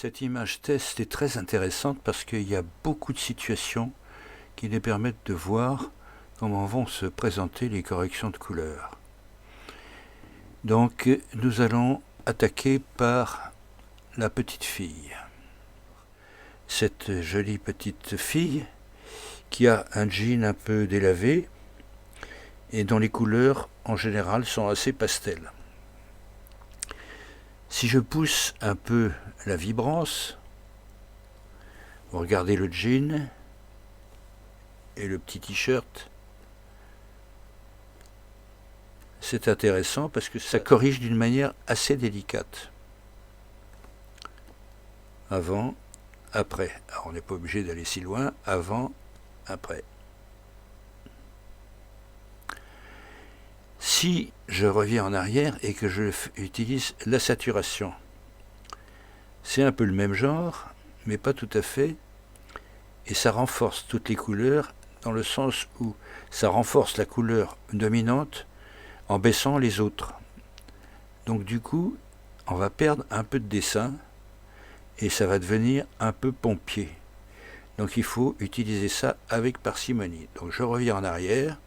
Cette image test est très intéressante parce qu'il y a beaucoup de situations qui nous permettent de voir comment vont se présenter les corrections de couleurs. Donc nous allons attaquer par la petite fille. Cette jolie petite fille qui a un jean un peu délavé et dont les couleurs en général sont assez pastel. Si je pousse un peu la vibrance, vous regardez le jean et le petit t-shirt, c'est intéressant parce que ça corrige d'une manière assez délicate. Avant, après. Alors on n'est pas obligé d'aller si loin. Avant, après. Si je reviens en arrière et que je utilise la saturation, c'est un peu le même genre, mais pas tout à fait, et ça renforce toutes les couleurs dans le sens où ça renforce la couleur dominante en baissant les autres. Donc du coup, on va perdre un peu de dessin et ça va devenir un peu pompier. Donc il faut utiliser ça avec parcimonie. Donc je reviens en arrière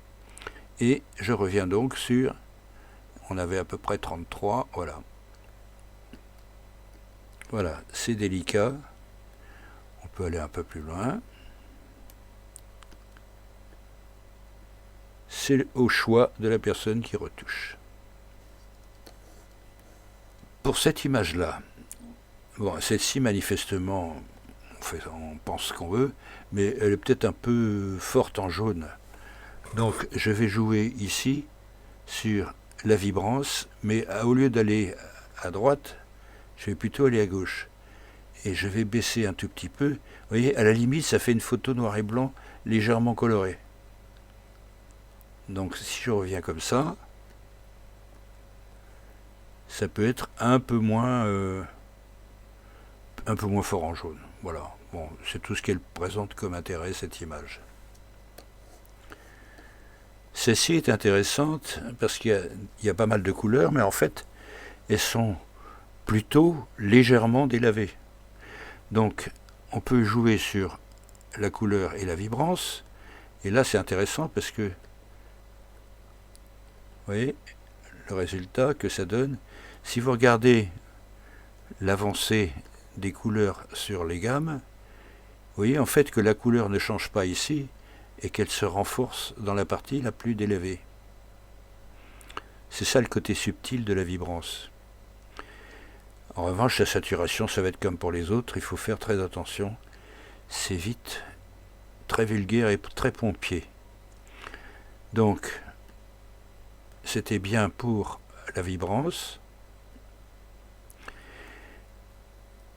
et je reviens donc sur, on avait à peu près 33, voilà. Voilà, c'est délicat. On peut aller un peu plus loin. C'est au choix de la personne qui retouche. Pour cette image-là, bon, celle-ci manifestement, on pense ce qu'on veut, mais elle est peut-être un peu forte en jaune. Donc je vais jouer ici sur la vibrance, mais au lieu d'aller à droite, je vais plutôt aller à gauche. Et je vais baisser un tout petit peu. Vous voyez, à la limite, ça fait une photo noir et blanc légèrement colorée. Donc si je reviens comme ça peut être un peu moins fort en jaune. Voilà. Bon, c'est tout ce qu'elle présente comme intérêt, cette image. Celle-ci est intéressante parce qu'il y a pas mal de couleurs, mais en fait, elles sont plutôt légèrement délavées. Donc, on peut jouer sur la couleur et la vibrance. Et là, c'est intéressant parce que, vous voyez, le résultat que ça donne, si vous regardez l'avancée des couleurs sur les gammes, vous voyez en fait que la couleur ne change pas ici et qu'elle se renforce dans la partie la plus délavée. C'est ça le côté subtil de la vibrance. En revanche, la saturation, ça va être comme pour les autres, il faut faire très attention. C'est vite très vulgaire et très pompier. Donc, c'était bien pour la vibrance.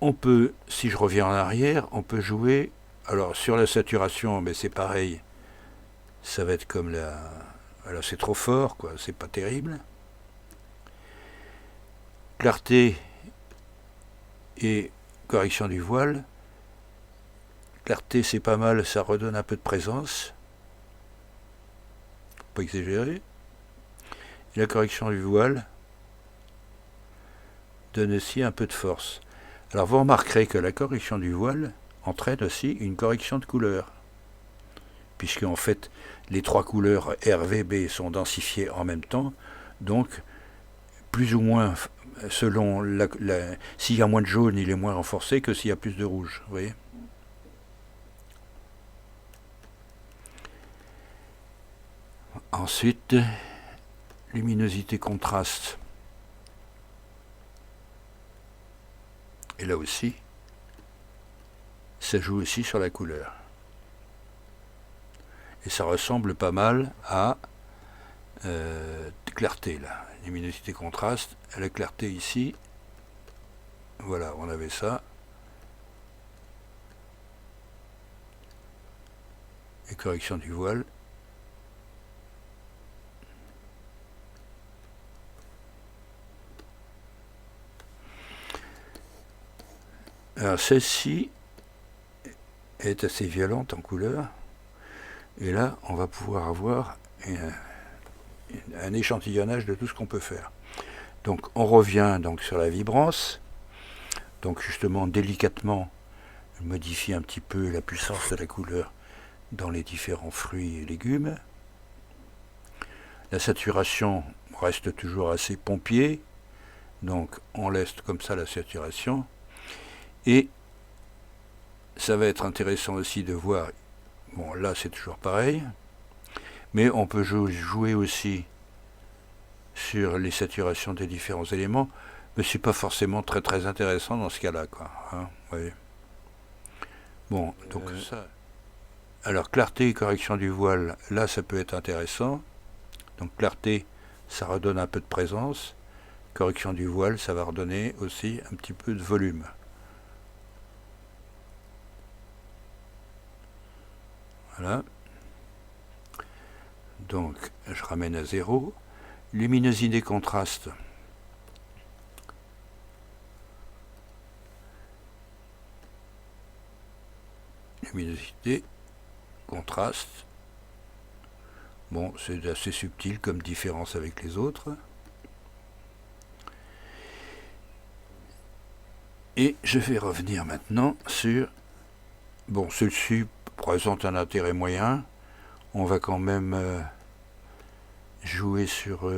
On peut, si je reviens en arrière, on peut jouer. Alors sur la saturation, mais c'est pareil. Ça va être comme la. Alors c'est trop fort, quoi. C'est pas terrible. Clarté et correction du voile. Clarté, c'est pas mal, ça redonne un peu de présence. Pas exagérer. Et la correction du voile donne aussi un peu de force. Alors vous remarquerez que la correction du voile entraîne aussi une correction de couleur, puisque en fait les trois couleurs RVB sont densifiées en même temps, donc plus ou moins selon s'il y a moins de jaune, il est moins renforcé que s'il y a plus de rouge, vous voyez. Ensuite, luminosité contraste. Et là aussi, ça joue aussi sur la couleur. Et ça ressemble pas mal à clarté, là. Luminosité contraste, la clarté ici. Voilà, on avait ça. Et correction du voile. Alors celle-ci est assez violente en couleur. Et là, on va pouvoir avoir un échantillonnage de tout ce qu'on peut faire. Donc on revient donc sur la vibrance. Donc justement, délicatement, modifier un petit peu la puissance de la couleur dans les différents fruits et légumes. La saturation reste toujours assez pompier, donc on laisse comme ça la saturation. Et ça va être intéressant aussi de voir, bon là c'est toujours pareil, mais on peut jouer aussi sur les saturations des différents éléments, mais c'est pas forcément très intéressant dans ce cas-là, quoi. Hein, oui. Bon, donc ça. Alors clarté et correction du voile, là ça peut être intéressant. Donc clarté, ça redonne un peu de présence. Correction du voile, ça va redonner aussi un petit peu de volume. Voilà. Donc je ramène à 0. Luminosité contraste. Luminosité, contraste. Bon, c'est assez subtil comme différence avec les autres. Et je vais revenir maintenant sur... Bon, celui-ci présente un intérêt moyen. On va quand même jouer sur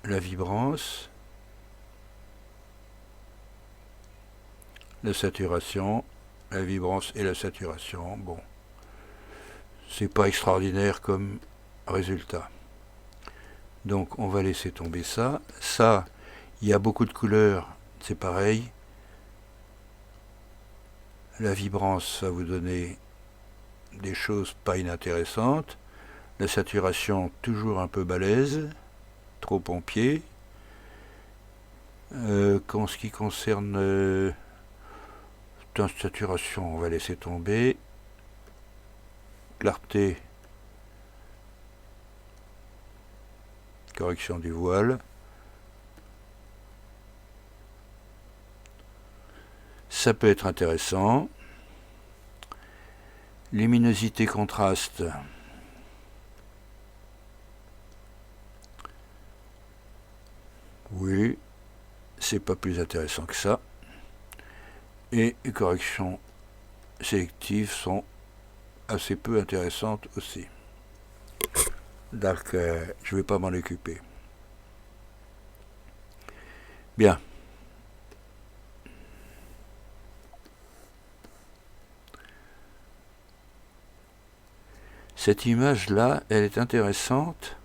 la vibrance, la saturation, la vibrance et la saturation. Bon, c'est pas extraordinaire comme résultat. Donc on va laisser tomber ça. Ça, il y a beaucoup de couleurs, c'est pareil. La vibrance va vous donner des choses pas inintéressantes. La saturation, toujours un peu balèze, trop pompier. En ce qui concerne la saturation, on va laisser tomber. Clarté, correction du voile. Ça peut être intéressant. Luminosité contraste. Oui, c'est pas plus intéressant que ça. Et les corrections sélectives sont assez peu intéressantes aussi. Donc je ne vais pas m'en occuper. Bien. Cette image-là, elle est intéressante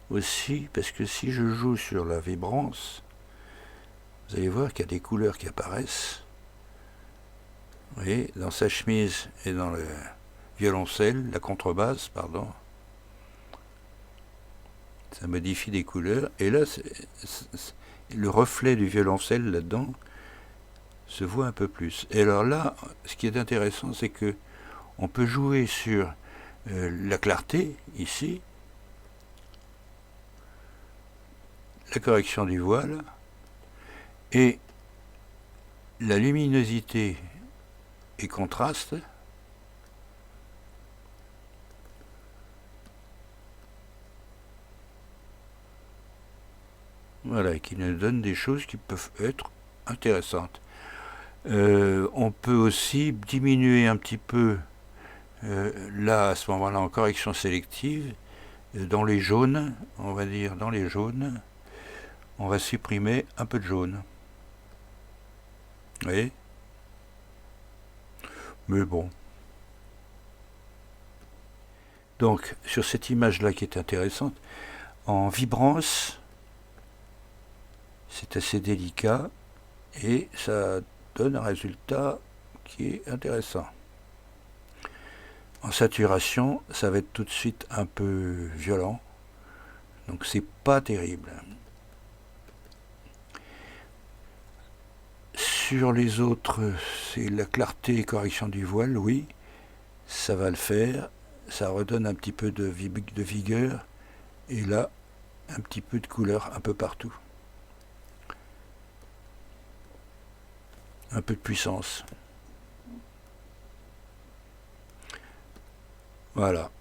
aussi parce que si je joue sur la vibrance, vous allez voir qu'il y a des couleurs qui apparaissent. Vous voyez, dans sa chemise et dans le violoncelle, la contrebasse, pardon. Ça modifie des couleurs. Et là, le reflet du violoncelle là-dedans se voit un peu plus. Et alors là, ce qui est intéressant, c'est que on peut jouer sur la clarté, ici, la correction du voile, et la luminosité et contraste. Voilà, qui nous donne des choses qui peuvent être intéressantes. On peut aussi diminuer un petit peu, là, à ce moment-là, en correction sélective, dans les jaunes, on va dire dans les jaunes, on va supprimer un peu de jaune. Vous voyez ? Mais bon. Donc, sur cette image-là qui est intéressante, en vibrance, c'est assez délicat et ça donne un résultat qui est intéressant. En saturation, ça va être tout de suite un peu violent, donc c'est pas terrible. Sur les autres, c'est la clarté et correction du voile, oui, ça va le faire, ça redonne un petit peu de vigueur, et là, un petit peu de couleur un peu partout. Un peu de puissance. Voilà.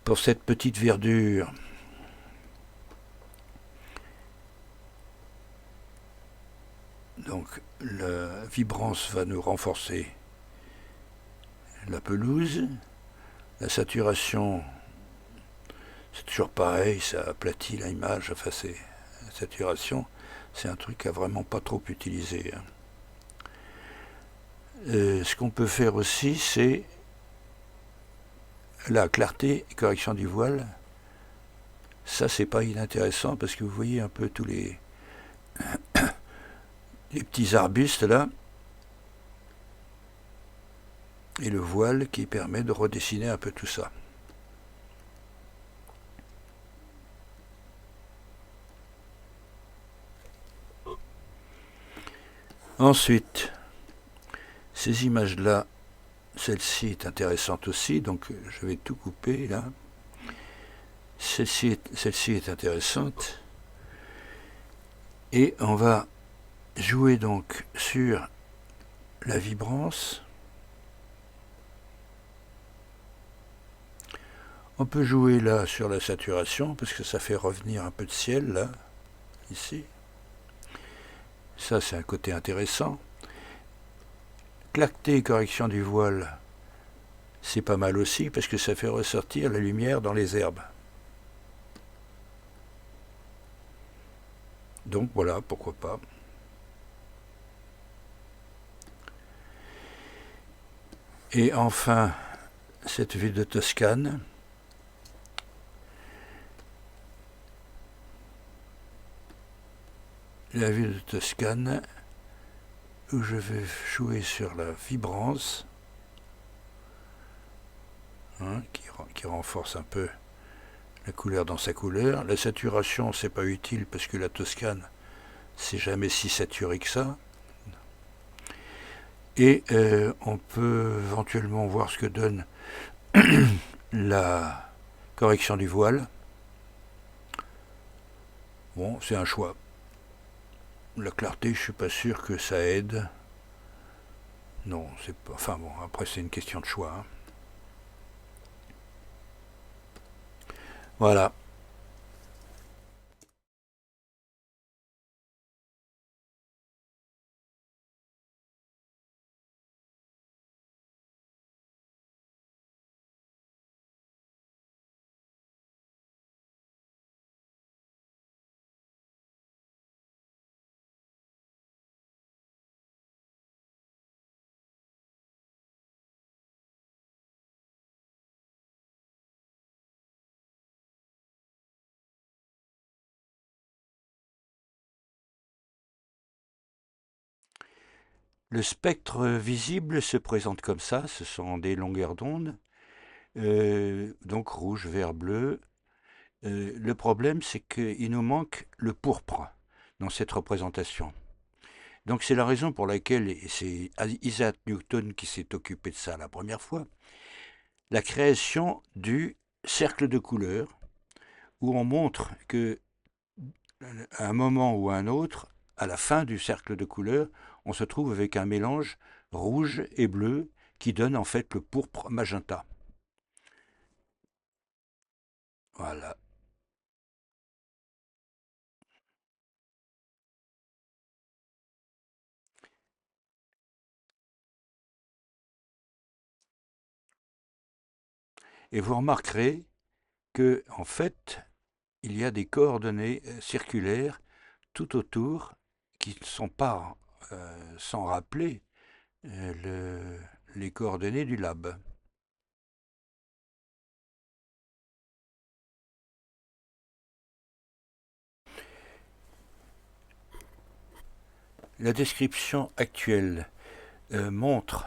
pour cette petite verdure. Donc la vibrance va nous renforcer la pelouse. La saturation, c'est toujours pareil, ça aplatit l'image. Enfin, la saturation, c'est un truc à vraiment pas trop utiliser. Ce qu'on peut faire aussi, c'est la clarté et correction du voile. Ça, c'est pas inintéressant parce que vous voyez un peu tous les petits arbustes là. Et le voile qui permet de redessiner un peu tout ça. Ensuite, ces images-là, celle-ci est intéressante aussi, donc je vais tout couper là. Celle-ci est intéressante. Et on va jouer donc sur la vibrance. On peut jouer là sur la saturation, parce que ça fait revenir un peu de ciel là, ici. Ça, c'est un côté intéressant. Clarté et correction du voile, c'est pas mal aussi, parce que ça fait ressortir la lumière dans les herbes. Donc voilà, pourquoi pas. Et enfin, cette ville de Toscane. La ville de Toscane, où je vais jouer sur la vibrance, qui renforce un peu la couleur dans sa couleur. La saturation, c'est pas utile parce que la Toscane, c'est jamais si saturé que ça. Et on peut éventuellement voir ce que donne la correction du voile. Bon, c'est un choix. La clarté, je suis pas sûr que ça aide. Non, c'est pas. Enfin bon, après c'est une question de choix. Hein. Voilà. Le spectre visible se présente comme ça, ce sont des longueurs d'onde, donc rouge, vert, bleu. Le problème, c'est qu'il nous manque le pourpre dans cette représentation. Donc c'est la raison pour laquelle, et c'est Isaac Newton qui s'est occupé de ça la première fois, la création du cercle de couleurs, où on montre que à un moment ou à un autre, à la fin du cercle de couleurs, on se trouve avec un mélange rouge et bleu qui donne en fait le pourpre magenta. Voilà. Et vous remarquerez que en fait, il y a des coordonnées circulaires tout autour qui ne sont pas sans rappeler les coordonnées du lab. La description actuelle montre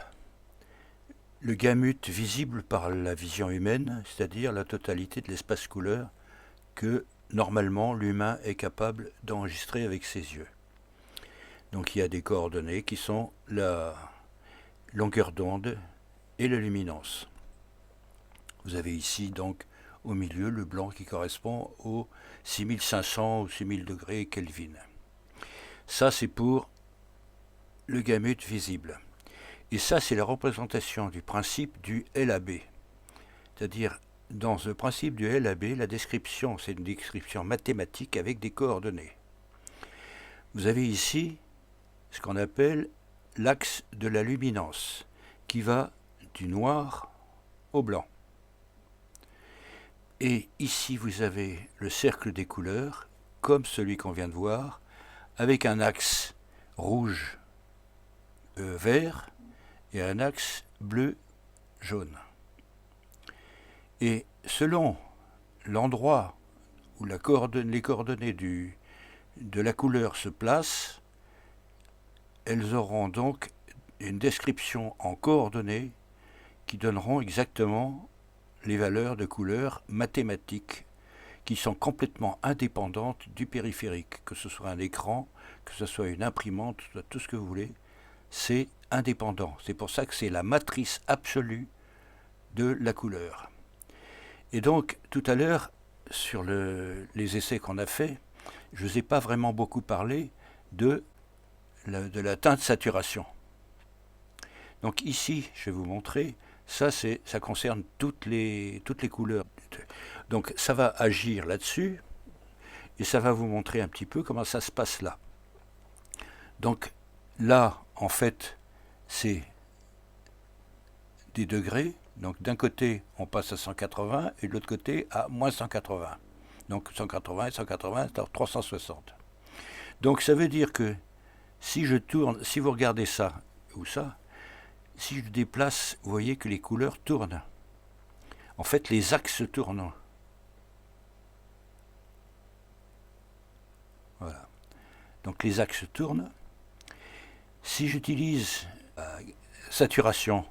le gamut visible par la vision humaine, c'est-à-dire la totalité de l'espace couleur que normalement l'humain est capable d'enregistrer avec ses yeux. Donc il y a des coordonnées qui sont la longueur d'onde et la luminance. Vous avez ici donc au milieu le blanc qui correspond aux 6500 ou 6000 degrés Kelvin. Ça c'est pour le gamut visible. Et ça c'est la représentation du principe du LAB, c'est-à-dire dans ce principe du LAB, la description, c'est une description mathématique avec des coordonnées. Vous avez ici ce qu'on appelle l'axe de la luminance, qui va du noir au blanc. Et ici, vous avez le cercle des couleurs, comme celui qu'on vient de voir, avec un axe rouge, vert, et un axe bleu, jaune. Et selon l'endroit où les coordonnées de la couleur se placent, elles auront donc une description en coordonnées qui donneront exactement les valeurs de couleurs mathématiques qui sont complètement indépendantes du périphérique, que ce soit un écran, que ce soit une imprimante, tout ce que vous voulez, c'est indépendant. C'est pour ça que c'est la matrice absolue de la couleur. Et donc, tout à l'heure, sur les essais qu'on a faits, je ne vous ai pas vraiment beaucoup parlé de la teinte saturation. Donc ici, je vais vous montrer, ça concerne toutes les couleurs. Donc ça va agir là-dessus, et ça va vous montrer un petit peu comment ça se passe là. Donc là, en fait, c'est des degrés. Donc d'un côté, on passe à 180 et de l'autre côté à moins 180. Donc 180 et 180, c'est 360. Donc ça veut dire que si je tourne, si vous regardez ça ou ça, si je déplace, vous voyez que les couleurs tournent. En fait, les axes tournent. Voilà. Donc les axes tournent. Si j'utilise saturation,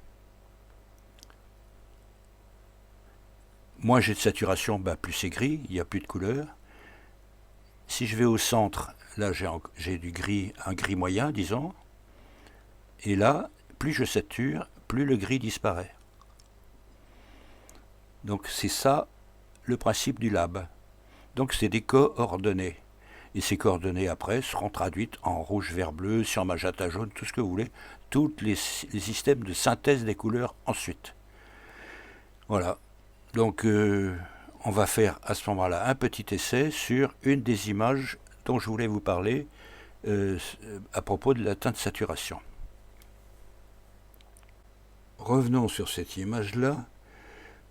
moins j'ai de saturation, plus c'est gris, il n'y a plus de couleur. Si je vais au centre, là j'ai du gris, un gris moyen, disons. Et là, plus je sature, plus le gris disparaît. Donc c'est ça le principe du lab. Donc c'est des coordonnées. Et ces coordonnées après seront traduites en rouge, vert, bleu, sur magenta, jaune, tout ce que vous voulez. Tous les systèmes de synthèse des couleurs ensuite. Voilà. Donc on va faire à ce moment-là un petit essai sur une des images dont je voulais vous parler à propos de la teinte saturation. Revenons sur cette image-là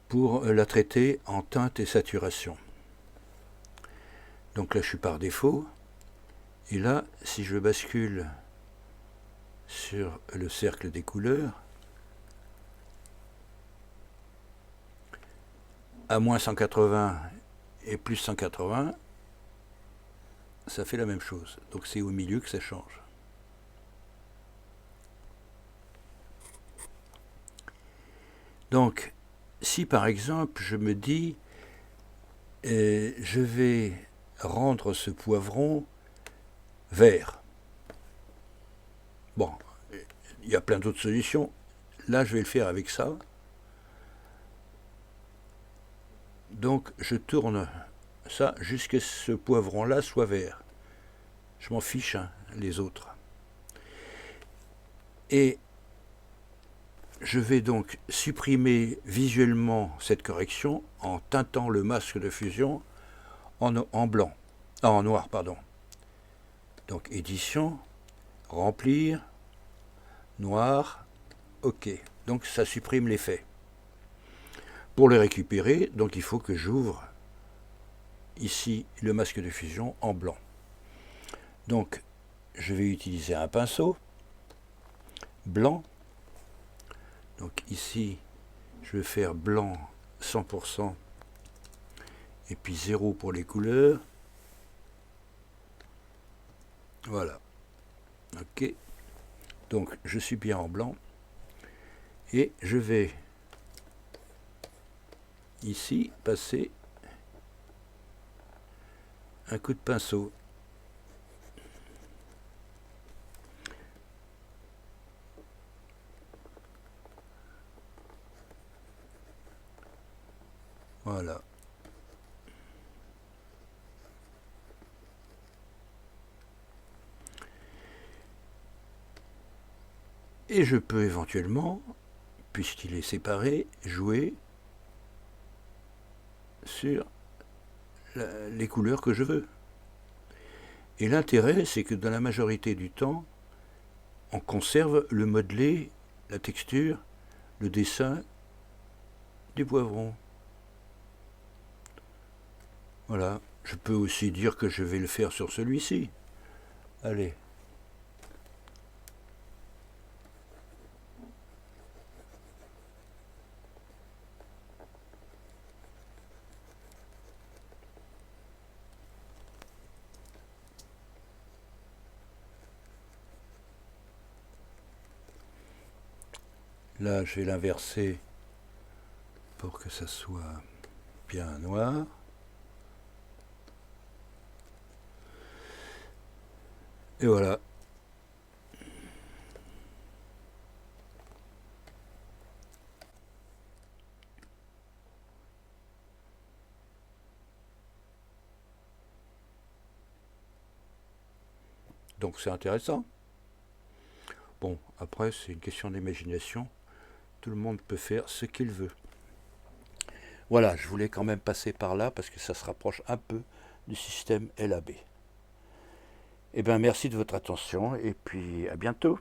pour la traiter en teinte et saturation. Donc là, je suis par défaut. Et là, si je bascule sur le cercle des couleurs, à moins 180 et plus 180, ça fait la même chose. Donc c'est au milieu que ça change. Donc, si par exemple, je me dis, je vais rendre ce poivron vert. Bon, il y a plein d'autres solutions. Là, je vais le faire avec ça. Donc, je tourne ça jusqu'à ce que ce poivron-là soit vert. Je m'en fiche, hein, les autres. Et je vais donc supprimer visuellement cette correction en teintant le masque de fusion en blanc. En noir, pardon. Donc édition, remplir, noir, OK. Donc ça supprime l'effet. Pour le récupérer, donc il faut que j'ouvre ici le masque de fusion en blanc. Donc je vais utiliser un pinceau blanc. Donc ici, je vais faire blanc 100% et puis 0 pour les couleurs. Voilà. OK. Donc je suis bien en blanc et je vais ici passer un coup de pinceau. Voilà. Et je peux éventuellement, puisqu'il est séparé, jouer sur les couleurs que je veux. Et l'intérêt, c'est que dans la majorité du temps, on conserve le modelé, la texture, le dessin du poivron. Voilà. Je peux aussi dire que je vais le faire sur celui-ci. Allez. Là, je vais l'inverser pour que ça soit bien noir. Et voilà. Donc c'est intéressant. Bon, après, c'est une question d'imagination. Tout le monde peut faire ce qu'il veut. Voilà, je voulais quand même passer par là parce que ça se rapproche un peu du système LAB. Eh bien, merci de votre attention et puis à bientôt.